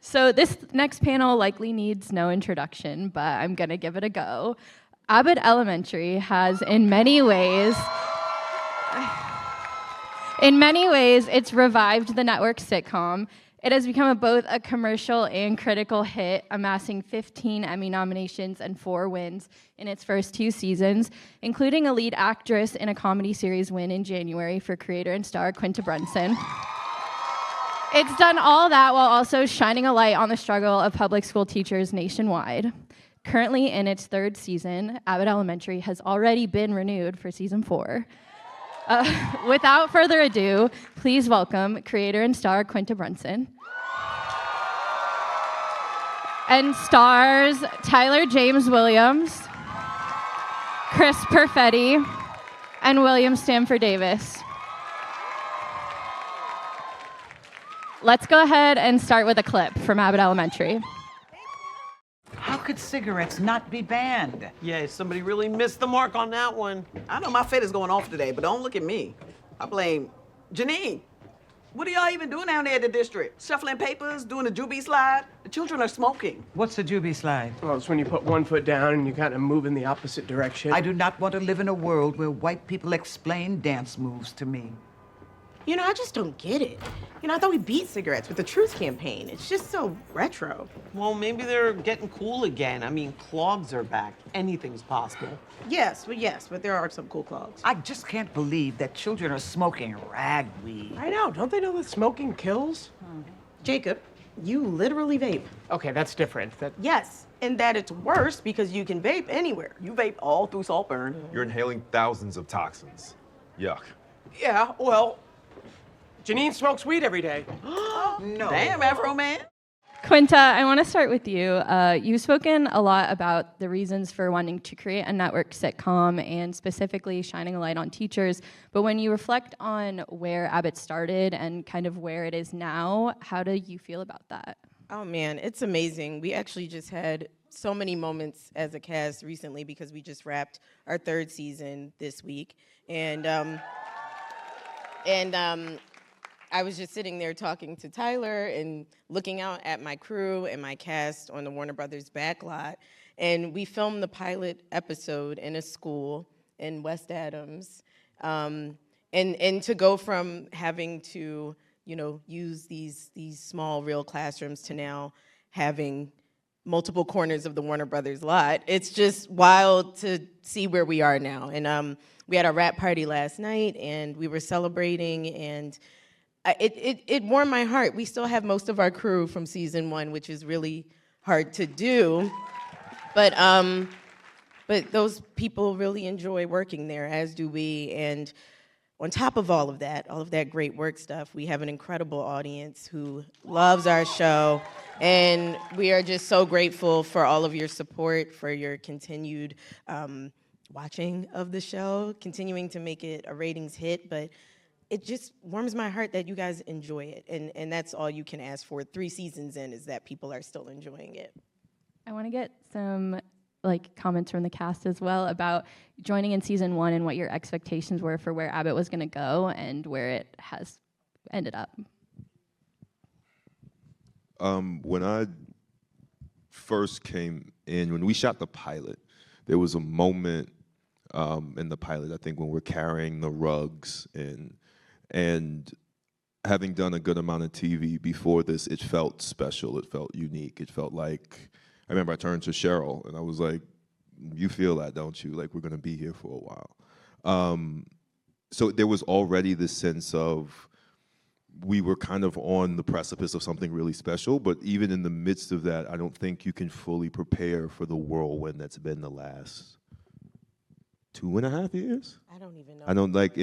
So this next panel likely needs no introduction, but I'm gonna give it a go. Abbott Elementary has, in many ways, it's revived the network sitcom. It has become both a commercial and critical hit, amassing 15 Emmy nominations and 4 wins in its first 2 seasons, including a lead actress in a comedy series win in January for creator and star Quinta Brunson. It's done all that while also shining a light on the struggle of public school teachers nationwide. Currently in its 3rd season, Abbott Elementary has already been renewed for season 4. Without further ado, please welcome creator and star Quinta Brunson. And stars Tyler James Williams, Chris Perfetti, and William Stanford Davis. Let's go ahead and start with a clip from Abbott Elementary. How could cigarettes not be banned? Yeah, somebody really missed the mark on that one. I know my Fed is going off today, but don't look at me. I blame Janine. What are y'all even doing down there at the district? Shuffling papers, doing a juvie slide? The children are smoking. What's a juvie slide? Well, it's when you put one foot down and you kind of move in the opposite direction. I do not want to live in a world where white people explain dance moves to me. You know, I just don't get it. You know, I thought we beat cigarettes with the Truth campaign. It's just so retro. Well, maybe they're getting cool again. I mean, clogs are back. Anything's possible. Yes, but there are some cool clogs. I just can't believe that children are smoking ragweed. I know. Don't they know that smoking kills? Jacob, you literally vape. Okay, that's different. Yes, and that it's worse because you can vape anywhere. You vape all through Saltburn. You're inhaling thousands of toxins. Yuck. Yeah, well, Janine smokes weed every day. No. Damn, Afro Man. Quinta, I want to start with you. You've spoken a lot about the reasons for wanting to create a network sitcom and specifically shining a light on teachers. But when you reflect on where Abbott started and kind of where it is now, how do you feel about that? Oh man, it's amazing. We actually just had so many moments as a cast recently because we just wrapped our 3rd season this week. And I was just sitting there talking to Tyler and looking out at my crew and my cast on the Warner Brothers backlot. And we filmed the pilot episode in a school in West Adams. And to go from having to, you know, use these small real classrooms to now having multiple corners of the Warner Brothers lot, it's just wild to see where we are now. And we had a wrap party last night and we were celebrating, and it warmed my heart. We still have most of our crew from season 1, which is really hard to do. But those people really enjoy working there, as do we. And on top of all of that great work stuff, we have an incredible audience who loves our show. And we are just so grateful for all of your support, for your continued watching of the show, continuing to make it a ratings hit. But it just warms my heart that you guys enjoy it, and that's all you can ask for 3 seasons in, is that people are still enjoying it. I want to get some comments from the cast as well about joining in season 1 and what your expectations were for where Abbott was going to go and where it has ended up. When I first came in, when we shot the pilot, there was a moment in the pilot, I think, when we're carrying the rugs and having done a good amount of TV before this, it felt special, it felt unique, it felt like, I remember I turned to Cheryl and I was like, you feel that, don't you? Like, we're gonna be here for a while. So there was already this sense of, we were kind of on the precipice of something really special, but even in the midst of that, I don't think you can fully prepare for the whirlwind that's been the last 2.5 years? I don't even know. I don't like,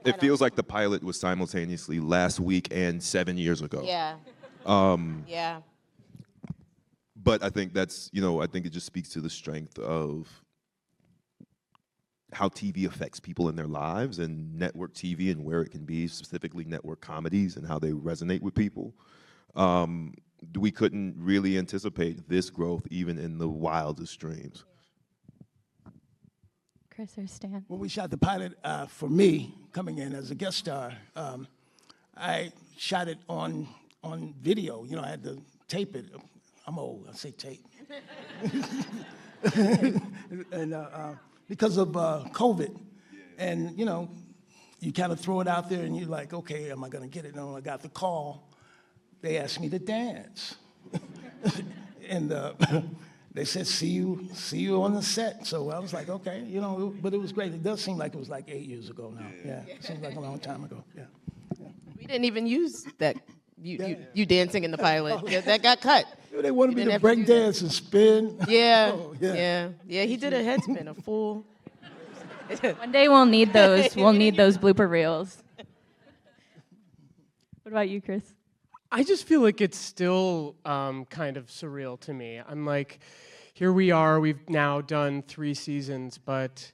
it feels like the pilot was simultaneously last week and 7 years ago. Yeah. Yeah. But I think that's, I think it just speaks to the strength of how TV affects people in their lives, and network TV and where it can be, specifically network comedies and how they resonate with people. We couldn't really anticipate this growth even in the wildest dreams. Chris or Stan? When we shot the pilot, for me, coming in as a guest star, I shot it on video. You know, I had to tape it. I'm old, I say tape. And because of COVID. And, you know, you kind of throw it out there and you're like, okay, am I gonna get it? And when I got the call, they asked me to dance. And they said, see you on the set. So I was like, okay, you know, but it was great. It does seem like it was like 8 years ago now. Yeah, it seems like a long time ago, yeah. We didn't even use that, you dancing in the pilot. Yeah, that got cut. They wanted me didn't to have to break do that. dance and spin. Yeah, Oh, yeah, he did a head spin, a full. One day we'll need those. We'll need those blooper reels. What about you, Chris? I just feel like it's still kind of surreal to me. I'm like, here we are, we've now done 3 seasons, but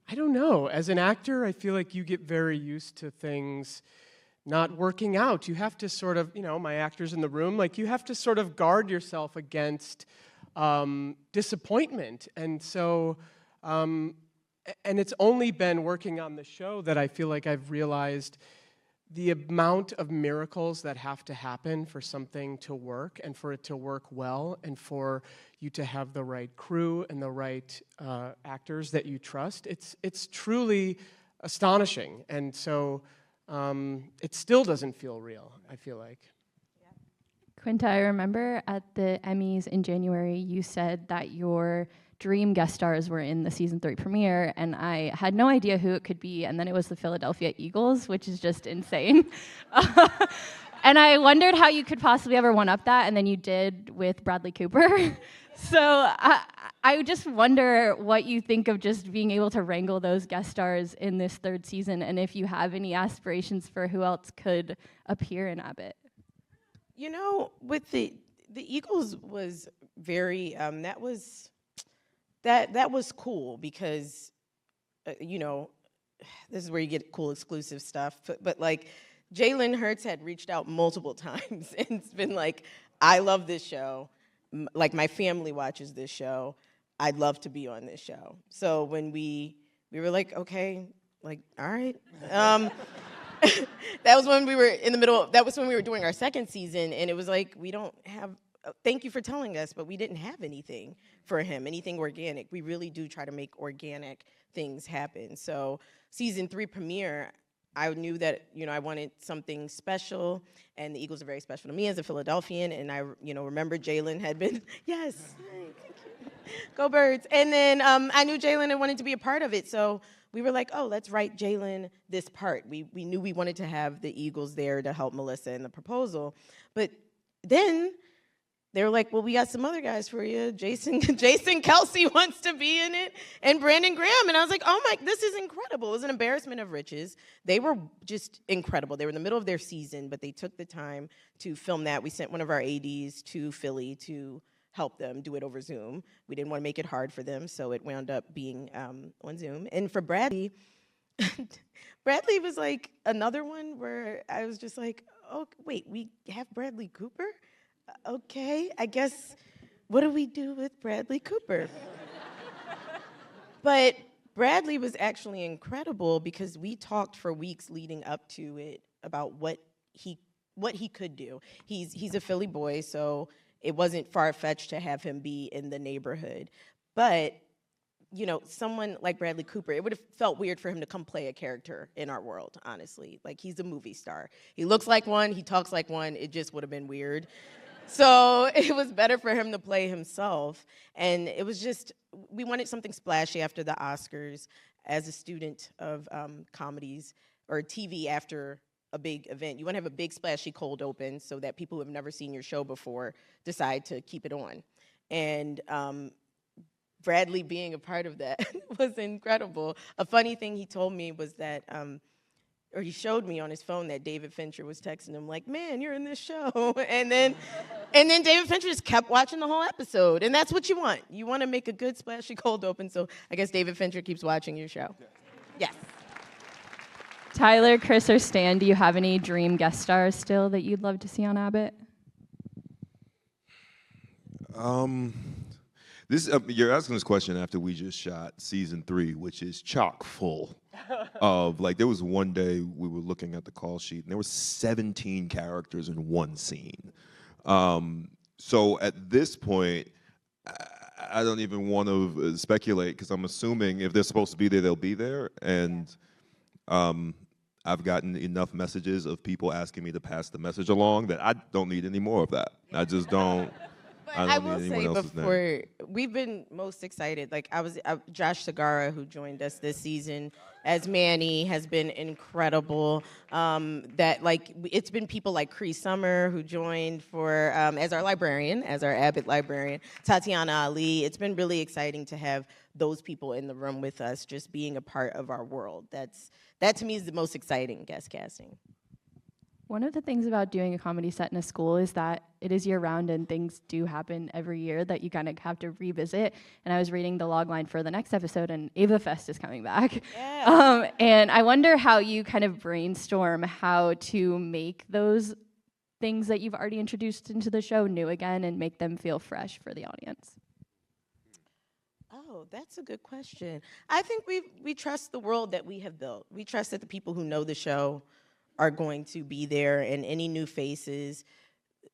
I don't know. As an actor, I feel like you get very used to things not working out. You have to sort of, you know, my actors in the room, like you have to sort of guard yourself against disappointment. And so, and it's only been working on the show that I feel like I've realized the amount of miracles that have to happen for something to work and for it to work well and for you to have the right crew and the right actors that you trust. It's truly astonishing. And so it still doesn't feel real, I feel like. Quinta, I remember at the Emmys in January, you said that your dream guest stars were in the season 3 premiere, and I had no idea who it could be, and then it was the Philadelphia Eagles, which is just insane. And I wondered how you could possibly ever one-up that, and then you did with Bradley Cooper. So I just wonder what you think of just being able to wrangle those guest stars in this 3rd season, and if you have any aspirations for who else could appear in Abbott. You know, with the Eagles was very that was cool because you know, this is where you get cool exclusive stuff. But like Jalen Hurts had reached out multiple times and it's been like, I love this show. Like my family watches this show. I'd love to be on this show. So when we were like, okay, like all right. That was when we were in the middle. That was when we were doing our 2nd season, and it was like we don't have. Thank you for telling us, but we didn't have anything for him, anything organic. We really do try to make organic things happen. So season 3 premiere, I knew that, you know, I wanted something special, and the Eagles are very special to me as a Philadelphian, and I, you know, remember Jalen had been, yes, go Birds. And then I knew Jalen and wanted to be a part of it, so we were like, oh, let's write Jalen this part. We knew we wanted to have the Eagles there to help Melissa in the proposal, but then they were like, well, we got some other guys for you. Jason Kelsey wants to be in it, and Brandon Graham. And I was like, oh my, this is incredible. It was an embarrassment of riches. They were just incredible. They were in the middle of their season, but they took the time to film that. We sent one of our ADs to Philly to help them do it over Zoom. We didn't want to make it hard for them, so it wound up being on Zoom. And for Bradley, Bradley was like another one where I was just like, oh, wait, we have Bradley Cooper? Okay, I guess, what do we do with Bradley Cooper? But Bradley was actually incredible because we talked for weeks leading up to it about what he could do. He's a Philly boy, so it wasn't far-fetched to have him be in the neighborhood. But, you know, someone like Bradley Cooper, it would have felt weird for him to come play a character in our world, honestly. Like, he's a movie star. He looks like one, he talks like one, it just would have been weird. So it was better for him to play himself. And it was just, we wanted something splashy after the Oscars. As a student of comedies or TV after a big event, you want to have a big splashy cold open so that people who have never seen your show before decide to keep it on. And Bradley being a part of that was incredible. A funny thing he told me was that, or he showed me on his phone that David Fincher was texting him like, man, you're in this show. And then David Fincher just kept watching the whole episode. And that's what you want. You want to make a good splashy cold open. So I guess David Fincher keeps watching your show. Yes. Tyler, Chris, or Stan, do you have any dream guest stars still that you'd love to see on Abbott? You're asking this question after we just shot season 3, which is chock full of, like, there was one day we were looking at the call sheet and there were 17 characters in one scene. So at this point, I don't even want to speculate because I'm assuming if they're supposed to be there, they'll be there. And I've gotten enough messages of people asking me to pass the message along that I don't need any more of that. I just don't. I will say before, we've been most excited. Like Josh Segarra, who joined us this season as Manny, has been incredible. It's been people like Cree Summer who joined for as our librarian, as our Abbott librarian. Tatiana Ali. It's been really exciting to have those people in the room with us, just being a part of our world. That to me is the most exciting guest casting. One of the things about doing a comedy set in a school is that it is year-round and things do happen every year that you kind of have to revisit. And I was reading the log line for the next episode, and Ava Fest is coming back. Yeah. And I wonder how you kind of brainstorm how to make those things that you've already introduced into the show new again and make them feel fresh for the audience. Oh, that's a good question. I think we trust the world that we have built. We trust that the people who know the show are going to be there, and any new faces,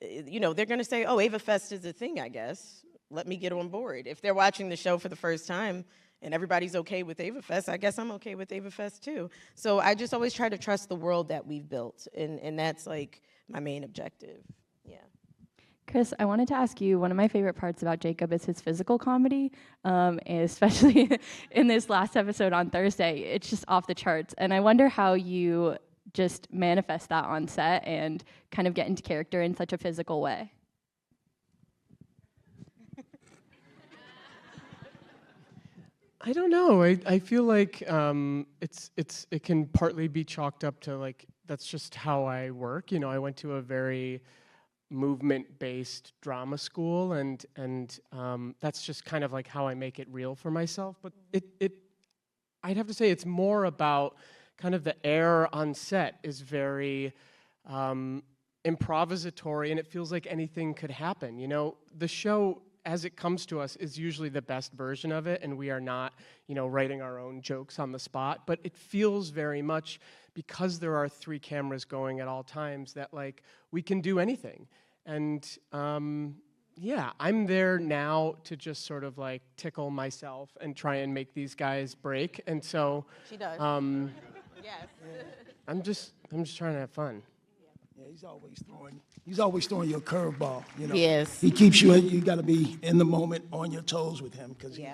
they're going to say, oh, Ava Fest is a thing, I guess. Let me get on board. If they're watching the show for the first time and everybody's okay with Ava Fest, I guess I'm okay with Ava Fest too. So I just always try to trust the world that we've built, and that's like my main objective. Yeah. Chris, I wanted to ask you, one of my favorite parts about Jacob is his physical comedy, especially in this last episode on Thursday. It's just off the charts. And I wonder how you just manifest that on set and kind of get into character in such a physical way. I don't know. I feel like it can partly be chalked up to, like, that's just how I work. I went to a very movement-based drama school, and that's just kind of like how I make it real for myself. But I'd have to say it's more about kind of the air on set is very improvisatory, and it feels like anything could happen. The show, as it comes to us, is usually the best version of it, and we are not, writing our own jokes on the spot. But it feels very much, because there are 3 cameras going at all times, that, like, we can do anything. And yeah, I'm there now to just sort of, like, tickle myself and try and make these guys break. And so She does. Yes. I'm just trying to have fun. Yeah, he's always throwing you a curveball. Yes. He keeps you got to be in the moment, on your toes with him, because he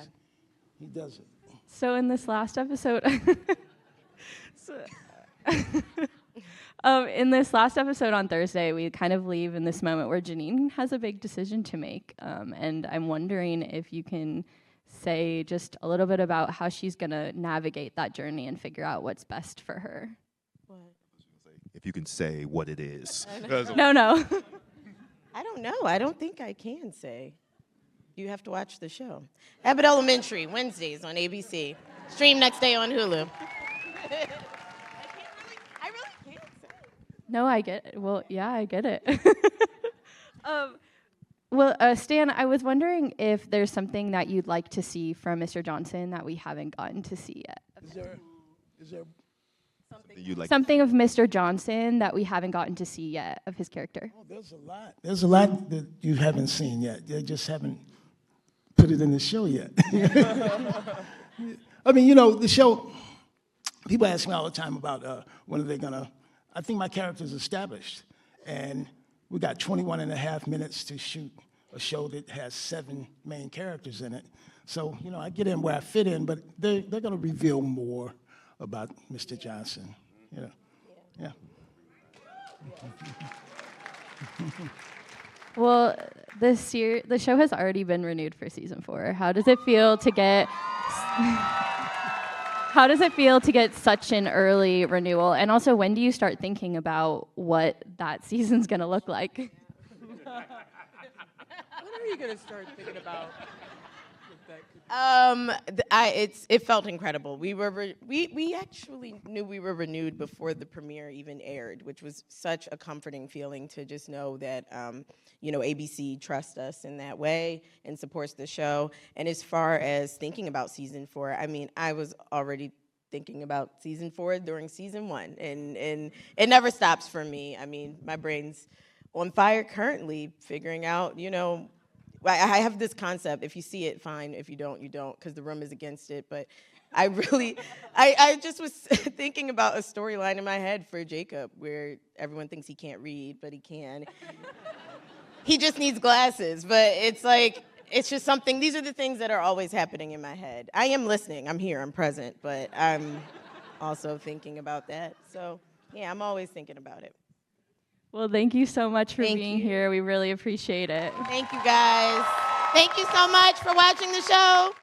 does it. So in this last episode, in this last episode on Thursday, we kind of leave in this moment where Janine has a big decision to make. And I'm wondering if you can say just a little bit about how she's going to navigate that journey and figure out what's best for her. What? If you can say what it is. No. I don't know. I don't think I can say. You have to watch the show. Abbott Elementary, Wednesdays on ABC. Stream next day on Hulu. I really can't say. No, I get it. Well, yeah, I get it. Stan, I was wondering if there's something that you'd like to see from Mr. Johnson that we haven't gotten to see yet. Is there Something of Mr. Johnson that we haven't gotten to see yet of his character. Oh, there's a lot. There's a lot that you haven't seen yet. They just haven't put it in the show yet. I mean, the show, people ask me all the time about when are they going to, I think my character's established. And we got 21 and a half minutes to shoot a show that has 7 main characters in it. So, I get in where I fit in, but they're going to reveal more about Mr. Johnson. Yeah. Well, the show has already been renewed for season 4. How does it feel to get such an early renewal? And also, when do you start thinking about what that season's going to look like? When are you going to start thinking about what that could be? It felt incredible. We actually knew we were renewed before the premiere even aired, which was such a comforting feeling to just know that ABC trusts us in that way and supports the show. And as far as thinking about season 4, I mean, I was already thinking about season 4 during season 1, and it never stops for me. I mean, my brain's on fire currently, figuring out, I have this concept, if you see it, fine. If you don't, you don't, because the room is against it. But I just was thinking about a storyline in my head for Jacob where everyone thinks he can't read, but he can. He just needs glasses. But it's like, it's just something, these are the things that are always happening in my head. I am listening, I'm here, I'm present, but I'm also thinking about that. So, yeah, I'm always thinking about it. Well, thank you so much for being here. We really appreciate it. Thank you, guys. Thank you so much for watching the show.